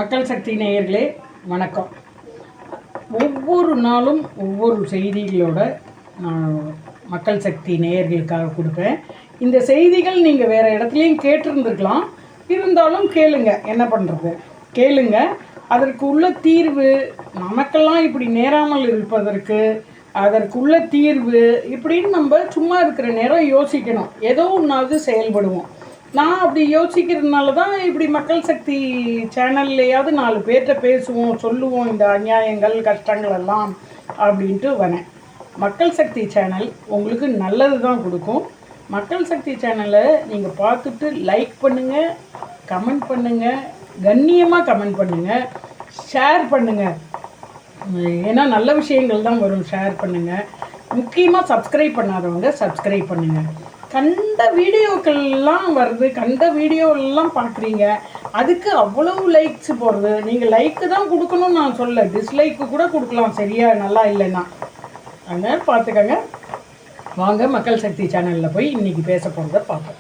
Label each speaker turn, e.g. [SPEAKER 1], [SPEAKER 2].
[SPEAKER 1] மக்கள் சக்தி நேயர்களே வணக்கம். ஒவ்வொரு நாளும் ஒவ்வொரு செய்திகளோட நான் மக்கள் சக்தி நேயர்களுக்காக கொடுப்பேன். இந்த செய்திகள் நீங்கள் வேறு இடத்துலையும் கேட்டிருந்துருக்கலாம், இருந்தாலும் கேளுங்க. என்ன பண்ணுறது, கேளுங்க. அதற்கு உள்ள தீர்வு, நமக்கெல்லாம் இப்படி நேராமல் இருப்பதற்கு அதற்குள்ள தீர்வு இப்படின்னு நம்ம சும்மா இருக்கிற நேரம் யோசிக்கணும். ஏதோ ஒன்றாவது செயல்படுவோம். நான் அப்படி யோசிக்கிறதுனால தான் இப்படி மக்கள் சக்தி சேனல்லையாவது 4 பேர்கிட்ட பேசுவோம், சொல்லுவோம் இந்த அநியாயங்கள் கஷ்டங்கள் எல்லாம் அப்படின்ட்டு வரேன். மக்கள் சக்தி சேனல் உங்களுக்கு நல்லது தான் கொடுக்கும். மக்கள் சக்தி சேனலை நீங்கள் பார்த்துட்டு லைக் பண்ணுங்கள், கமெண்ட் பண்ணுங்கள், கண்ணியமாக கமெண்ட் பண்ணுங்கள், ஷேர் பண்ணுங்கள். ஏன்னா நல்ல விஷயங்கள் தான் வரும். ஷேர் பண்ணுங்கள். முக்கியமாக சப்ஸ்கிரைப் பண்ணாதவங்க சப்ஸ்கிரைப் பண்ணுங்கள். கண்ட வீடியோக்கள்லாம் வருது, கண்ட வீடியோலாம் பார்க்குறீங்க, அதுக்கு அவ்வளவு லைக்ஸ் போடுறது. நீங்கள் லைக்கு தான் கொடுக்கணும்னு நான் சொல்ல, டிஸ்லைக்கு கூட கொடுக்கலாம் சரியா நல்லா இல்லைன்னா. அதனால் பார்த்துக்கங்க. வாங்க மக்கள் சக்தி சேனலில் போய் இன்றைக்கி பேச போகிறத பார்ப்போம்.